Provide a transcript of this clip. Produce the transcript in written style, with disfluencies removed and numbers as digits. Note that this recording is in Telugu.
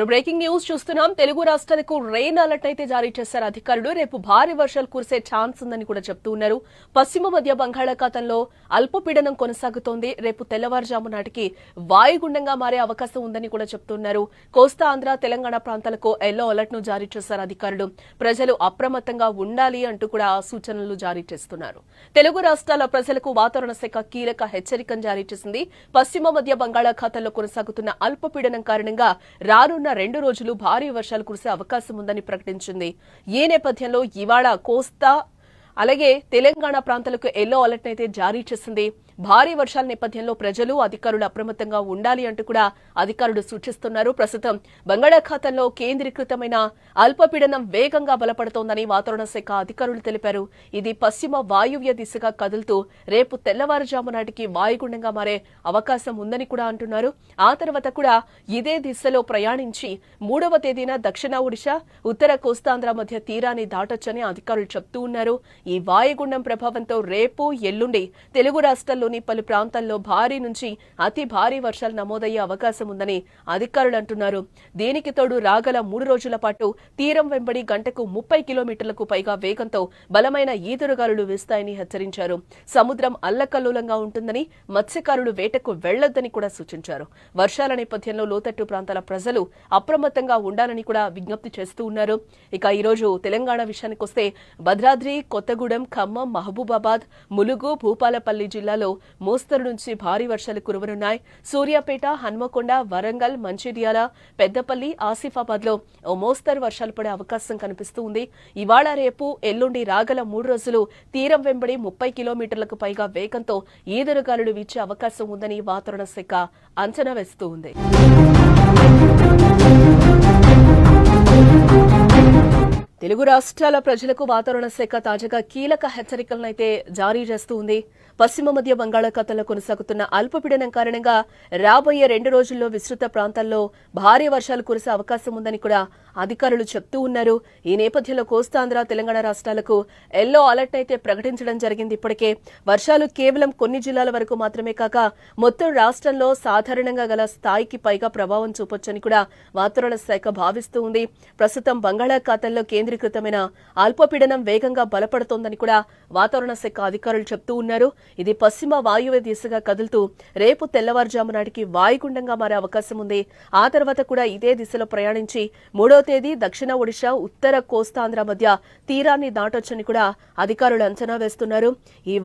బ్రేకింగ్ న్యూస్ చూస్తున్నాం. తెలుగు రాష్ట్రాలకు రెయిన్ అలర్ట్ అయితే జారీ చేశారు అధికారులు. రేపు భారీ వర్షాలు కురిసే ఛాన్స్ ఉందని కూడా చెప్తూ ఉన్నారు. పశ్చిమ మధ్య బంగాళాఖాతంలో అల్పపీడనం కొనసాగుతోంది. రేపు తెల్లవారుజాము నాటికి వాయుగుండంగా మారే అవకాశం ఉందని కూడా చెప్తున్నారు. కోస్తా ఆంధ్ర తెలంగాణ ప్రాంతాలకు ఎల్లో అలర్ట్ ను జారీ చేశారు అధికారులు. ప్రజలు అప్రమత్తంగా ఉండాలి అంటూ కూడా సూచనలు జారీ చేస్తున్నారు. తెలుగు రాష్ట్రాల ప్రజలకు వాతావరణ శాఖ కీలక హెచ్చరికను జారీ చేసింది. పశ్చిమ మధ్య బంగాళాఖాతంలో కొనసాగుతున్న అల్పపీడనం కారణంగా రానున్న 2 రోజులు భారీ వర్షాలు కురిసే అవకాశం ఉందని ప్రకటించింది. ఈ నేపథ్యంలో ఇవాళ కోస్తా అలాగే తెలంగాణ ప్రాంతాలకు ఎల్లో అలర్ట్ అయితే జారీ చేసింది. భారీ వర్షాల నేపథ్యంలో ప్రజలు అధికారులు అప్రమత్తంగా ఉండాలి అంటూ కూడా అధికారులు సూచిస్తున్నారు. ప్రస్తుతం బంగాళాఖాతంలో కేంద్రీకృతమైన అల్పపీడనం వేగంగా బలపడుతోందని వాతావరణ శాఖ అధికారులు తెలిపారు. ఇది పశ్చిమ వాయువ్య దిశగా కదులుతూ రేపు తెల్లవారుజాము నాటికి వాయుగుండంగా మారే అవకాశం ఉందని కూడా అంటున్నారు. ఆ తర్వాత కూడా ఇదే దిశలో ప్రయాణించి 3వ తేదీన దక్షిణ ఒడిశా ఉత్తర కోస్తాంధ్ర మధ్య తీరాన్ని దాటొచ్చని అధికారులు చెప్తూ ఉన్నారు. ఈ వాయుగుండం ప్రభావంతో రేపు ఎల్లుండి తెలుగు రాష్ట్రాల్లోని పలు ప్రాంతాల్లో భారీ నుంచి అతి భారీ వర్షాలు నమోదయ్యే అవకాశం ఉందని అధికారులు అంటున్నారు. దీనికి తోడు రాగల 3 రోజుల పాటు తీరం వెంబడి గంటకు 30 కిలోమీటర్లకు పైగా వేగంతో బలమైన ఈదురుగాలులు వీస్తాయని హెచ్చరించారు. సముద్రం అల్లకల్లోలంగా ఉంటుందని, మత్స్యకారులు వేటకు వెళ్లొద్దని కూడా సూచించారు. వర్షాల నేపథ్యంలో లోతట్టు ప్రాంతాల ప్రజలు అప్రమత్తంగా ఉండాలని కూడా విజ్ఞప్తి చేస్తూ ఉన్నారు. ఇక ఈరోజు తెలంగాణ విషయానికొస్తే భద్రాద్రి, కొత్తగూడెం, ఖమ్మం, మహబూబాబాద్, ములుగు, భూపాలపల్లి జిల్లాలో మోస్తరు నుంచి భారీ వర్షాలు కురవనున్నాయి. సూర్యాపేట, హన్మకొండ, వరంగల్, మంచిర్యాల, పెద్దపల్లి, ఆసిఫాబాద్ లో ఓ మోస్తరు వర్షాలు పడే అవకాశం కనిపిస్తూ ఉంది. ఇవాళ రేపు ఎల్లుండి రాగల 3 రోజులు తీరం వెంబడి 30 కిలోమీటర్లకు పైగా వేగంతో ఈదురుగాలులు వీచే అవకాశం ఉందని వాతావరణ శాఖ అంచనా వేస్తూ ఉంది. తెలుగు రాష్ట్రాల ప్రజలకు వాతావరణ శాఖ తాజాగా కీలక హెచ్చరికలను అయితే జారీ చేస్తూ ఉంది. పశ్చిమ మధ్య బంగాళాఖాతంలో కొనసాగుతున్న అల్పపీడనం కారణంగా రాబోయే 2 రోజుల్లో విస్తృత ప్రాంతాల్లో భారీ వర్షాలు కురిసే అవకాశం ఉందని కూడా అధికారులు చెప్తూ ఉన్నారు. ఈ నేపథ్యంలో కోస్తాంధ్ర తెలంగాణ రాష్ట్రాలకు ఎల్లో అలర్ట్ అయితే ప్రకటించడం జరిగింది. ఇప్పటికే వర్షాలు కేవలం కొన్ని జిల్లాల వరకు మాత్రమే కాక మొత్తం రాష్ట్రంలో సాధారణంగా గల స్థాయికి పైగా ప్రభావం చూపొచ్చని కూడా వాతావరణ శాఖ భావిస్తూ ఉంది. ప్రస్తుతం బంగాళాఖాతంలో కేంద్రీకృతమైన అల్పపీడనం వేగంగా బలపడుతోందని కూడా వాతావరణ శాఖ అధికారులు చెప్తూ ఉన్నారు. ఇది పశ్చిమ వాయువ్య దిశగా కదులుతూ రేపు తెల్లవారుజాము నాటికి వాయుగుండంగా మారే అవకాశం ఉంది. ఆ తర్వాత కూడా ఇదే దిశలో ప్రయాణించి 3వ తేదీ దక్షిణ ఒడిశా ఉత్తర కోస్తాంధ్ర మధ్య తీరాన్ని దాటొచ్చని కూడా అధికారులు అంచనా వేస్తున్నారు. ఈ